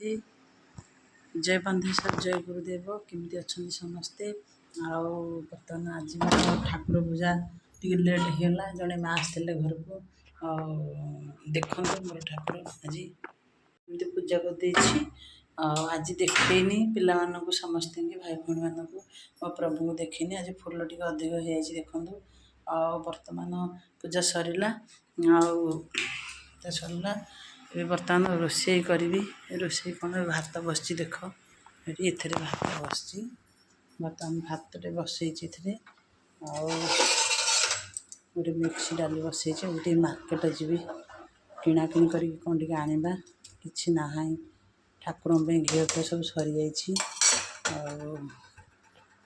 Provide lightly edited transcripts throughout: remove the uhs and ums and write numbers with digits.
ए जय बंधेश्वर जय गुरुदेव केमती अच्छा समस्ते आउ बर्तमान आज मोर ठाकुर पूजा टी लेट होगा जड़े माँ आसते घर को देखो मोर ठाकुर आज पूजा करदे आज देखनी पिला समस्त भाई भौणी मानक मो प्रभु को देखनी आज फूल टी अधिक हो देखूँ बर्तमान पूजा सरला सरला ये बर्तमान रोषे करी रोषे कौन भात बस देख ये भात बस बर्तमान भातटे बसई गोटे मिक्स डाली बसई गोटे मार्केट जी किणाकिणी कर कौन टे आना कि ना ठाकुर घी तो सब सरी जाइए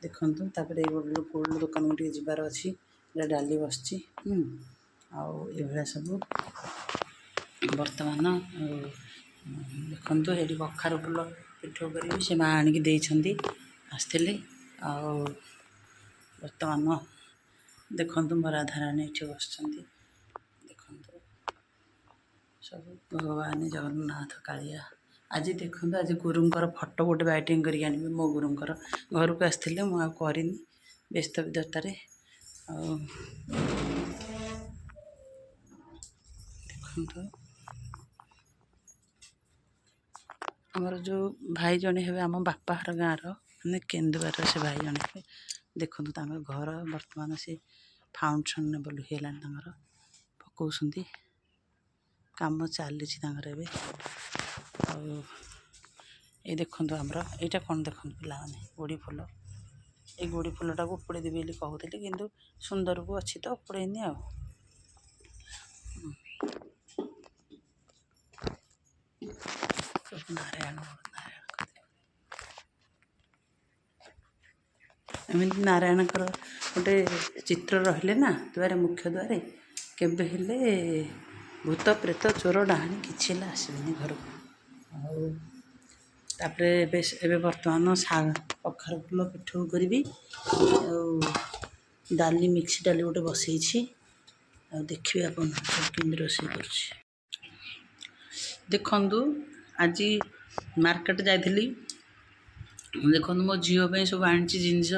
देखु गोल्ड दुकान को जबार अच्छी डाली बस सब बर्तमान देखु ये कखार फूल पिठो कर से माँ आणिकी आसते बर्तमान देखु मो राधाराणी ये बस देखु सब भगवान जगन्नाथ कालिया आज देखो आज गुरुंर फोटो गोटे बैटिंग कर मो गुरुंर घर को आसते मुझे व्यस्त विदतार देखो आमर जो भाई जड़े हे आम बापार गाँव रे केन्दुआर से भाई जड़े हे देखो घर बर्तमान से फाउंडेसन बोलू है पकाउं कम चली ये देखो आमर यहाँ कौन देखो पे गोड़ी फूल ये गोड़ी फूलटा को उपुड़े देवी कहते कि सुंदर को अच्छी तो उपुड़ेनी नारायण एमती नारायण गोटे चित्र रहिले ना द्वारे मुख्य द्वारे केबे हेले भूत प्रेत चोर डाहाणी कि आसबेनि घर को एबे बर्तमान कखार फूल पिठो करी डाली मिक्स डाली गोटे बसई देखिए आप रोषे कर देखु आज मार्केट जाइली देखो मो झील सब आनी जिनस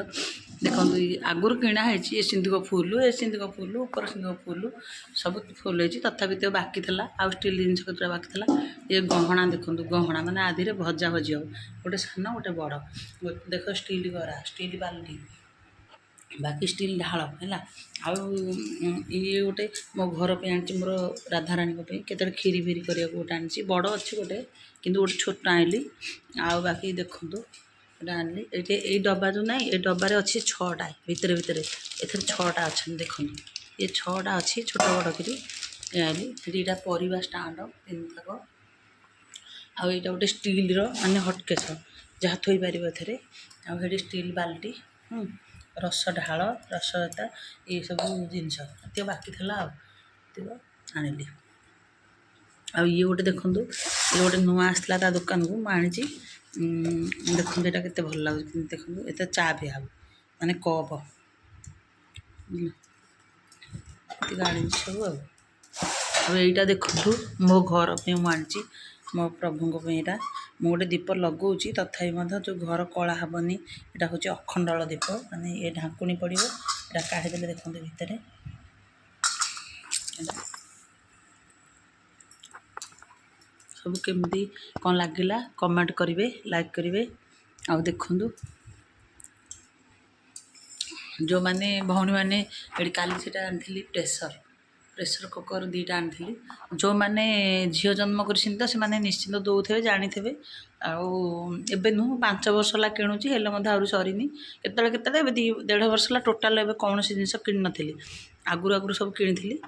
देखो आगुरी किणा ये सिंधुक फूल ये सिंधुक फूल ऊपर सिंधुक फूल सब फूल होती तथापि तो बाकी था आउ स्टील जिन कतरा बाकी था ये गहना देखो गहना माने आधि भजा भजी हो गोटे सान गोटे बड़ देख स्टील गरा स्टील बाल्टी बाकी स्टील ढाल है ये गोटे मो घर पे आनी मोर राधाराणी केते खीरी फीरी करने गोटे आनी बड़ अच्छी गोटे कि गोटे छोट आनली आ बाकी देखु आनली ये डब्बा जो ना ये डब्बार अच्छी 6टा भितर भितर ए 6टा अच्छा देखो ये 6टा अच्छी छोट बड़ कर आनली यहाँ परिवा स्टाण्ड 3 थाक आईटा गोटे स्टील माने हटकेस जहाँ थोई पार थे आगे स्टील बाल्टी रस ढाल रसता ये सब जिनस बाकी था आनली ये गोटे देखु ये गोटे नुआ आसला ता दुकान को मुझे देखो यहाँ के भल लगे देखो ये चा पिया माने कप आनी सब आईटा देखु मो घर पे मुझे मो प्रभु यहाँ गोटे दीप लगौची तथापि जो घर कला हेनी यहाँ हूँ अखंडल दीप माने ये ढाकुणी पड़ो यहाँ काढ़ीदे देखते भितर सब केमती कौन लगिला कमेंट करेंगे लाइक करेंगे आ देखु जो मैंने भौणी मैंने काली से आनी प्रेसर प्रेसर कुकर 2टा आनी जो मैंने झील जन्म कर निश्चिंत दौथे जानी थे आबे नुह 5 वर्ष है किणुची हेल्ले आहरी सरीनी केतले 1.5 वर्ष है टोटाल ए कौन सी जिन कि नी आगुरी आगुरी सब किणी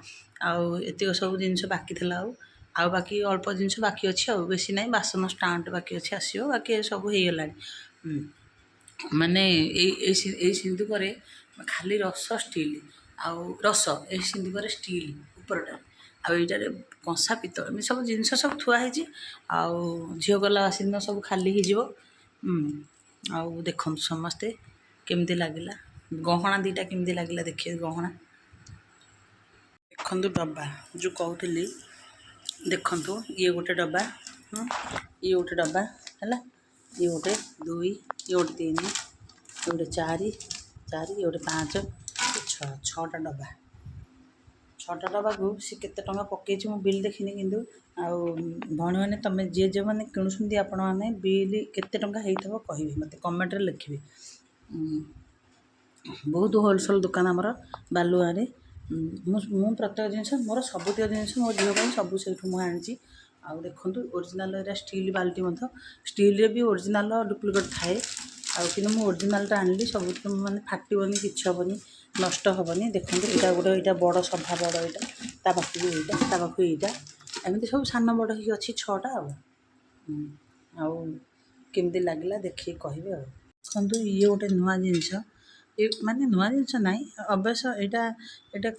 आत सब जिन बाकी था आउ बाकी अल्प जिनस बाकी अच्छी बेसी ना बासन स्टाण्ड बाकी अच्छी आसो बाकी सब हो गला माने सिंधुक खाली रस स्टील आउ रस ये सिंधुक स्टील उपरटा आईटार कंसा पितल सब जिनस सब थुआई झील गला दिन सब खाली हो देखु समस्ते केमती लगिला गहना 2टा केमती लगिला देखिए गहना देखु डब्बा जो कहती देखु ये गोटे डब्बा ଇଏ ଗୋଟେ ଡବା ହେଲା, ଇଏ ଗୋଟେ 2, ଇଏ ଗୋଟେ 3, ଇଏ ଗୋଟେ 4, ଇଏ ଗୋଟେ 5, 6, 6ଟା ଡବା। 6ଟା ଡବାକୁ ସେ କେତେ ଟଙ୍କା ପକେଇଛି ମୁଁ ବିଲ୍ ଦେଖିନି, କିନ୍ତୁ ଆଉ ଭଉଣୀମାନେ ତୁମେ ଯେଉଁମାନେ କିଣୁଛନ୍ତି ଆପଣମାନେ ବିଲ୍ କେତେ ଟଙ୍କା ହେଇଥିବ କହିବେ ମୋତେ କମେଣ୍ଟରେ ଲେଖିବେ। ବହୁତ ହୋଲସେଲ୍ ଦୋକାନ ଆମର ବାଲୁଗାଁରେ। ମୁଁ ପ୍ରତ୍ୟେକ ଜିନିଷ ମୋର ସବୁତିକ ଜିନିଷ ମୋ ଝିଅ ପାଇଁ ସବୁ ସେଇଠୁ ମୁଁ ଆଣିଛି। ଆଉ ଦେଖନ୍ତୁ ଓରିଜିନାଲ୍ ଏଇଟା ଷ୍ଟିଲ୍ ବାଲ୍ଟି ମଧ୍ୟ, ଷ୍ଟିଲ୍ରେ ବି ଓରିଜିନାଲ୍ ଡୁପ୍ଲିକେଟ୍ ଥାଏ। ଆଉ କିନ୍ତୁ ମୁଁ ଓରିଜିନାଲ୍ଟା ଆଣିଲି, ସବୁ ମାନେ ଫାଟିବନି, କିଛି ହେବନି, ନଷ୍ଟ ହେବନି। ଦେଖନ୍ତୁ ଏଇଟା ବଡ଼ ସଭା ବଡ଼, ଏଇଟା ତା ପାଖକୁ ଏଇଟା, ତା ପାଖକୁ ଏଇଟା, ଏମିତି ସବୁ ସାନ ବଡ଼ ହେଇକି ଅଛି 6ଟା ଆଉ। ଆଉ କେମିତି ଲାଗିଲା ଦେଖିକି କହିବେ ଆଉ। ଦେଖନ୍ତୁ ଇଏ ଗୋଟେ ନୂଆ ଜିନିଷ, ମାନେ ନୂଆ ଜିନିଷ ନାହିଁ ଅବଶ୍ୟ, ଏଇଟା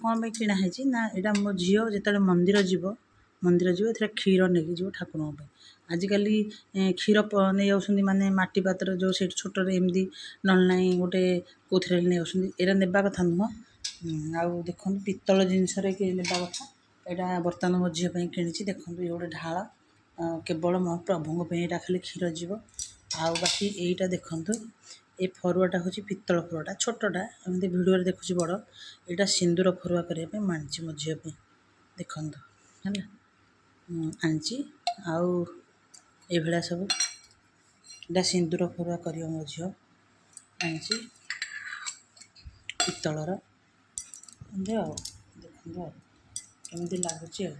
କ'ଣ ପାଇଁ କିଣା ହେଇଛି ନା, ଏଇଟା ମୋ ଝିଅ ଯେତେବେଳେ ମନ୍ଦିର ଯିବ ଏଥିରେ କ୍ଷୀର ନେଇକି ଯିବ ଠାକୁରଙ୍କ ପାଇଁ। ଆଜିକାଲି କ୍ଷୀର ନେଇ ଯାଉଛନ୍ତି, ମାନେ ମାଟି ପାତ୍ର ଯେଉଁ ସେଇଠି ଛୋଟରେ ଏମିତି, ନହେଲେ ନାହିଁ ଗୋଟେ କେଉଁଥିରେ ନେଇ ଯାଉଛନ୍ତି, ଏଇଟା ନେବା କଥା ନୁହଁ। ଆଉ ଦେଖନ୍ତୁ ପିତ୍ତଳ ଜିନିଷରେ କି ନେବା କଥା। ଏଇଟା ବର୍ତ୍ତମାନ ମୋ ଝିଅ ପାଇଁ କିଣିଛି। ଦେଖନ୍ତୁ ଇଏ ଗୋଟେ ଢାଳ, କେବଳ ମୋ ପ୍ରଭୁଙ୍କ ପାଇଁ ଏଇଟା ଖାଲି କ୍ଷୀର ଯିବ। ଆଉ ବାକି ଏଇଟା ଦେଖନ୍ତୁ, ଏ ଫରୁଆଟା ହେଉଛି ପିତ୍ତଳ ଫରୁଆଟା, ଛୋଟଟା, ଏମିତି ଭିଡ଼ିଓରେ ଦେଖୁଛି ବଡ଼। ଏଇଟା ସିନ୍ଦୁର ଫରୁଆ କରିବା ପାଇଁ ମୁଁ ଆଣିଛି ମୋ ଝିଅ ପାଇଁ। ଦେଖନ୍ତୁ ହେଲା, ଆଣିଛି। ଆଉ ଏଇଭଳିଆ ସବୁ ଏଇଟା ସିନ୍ଦୁର ଫରୁଆ କରିବ ମୋ ଝିଅ, ଆଣିଛି ପିତ୍ତଳର। ଏମିତି ଆଉ ଦେଖନ୍ତୁ ଆଉ କେମିତି ଲାଗୁଛି ଆଉ।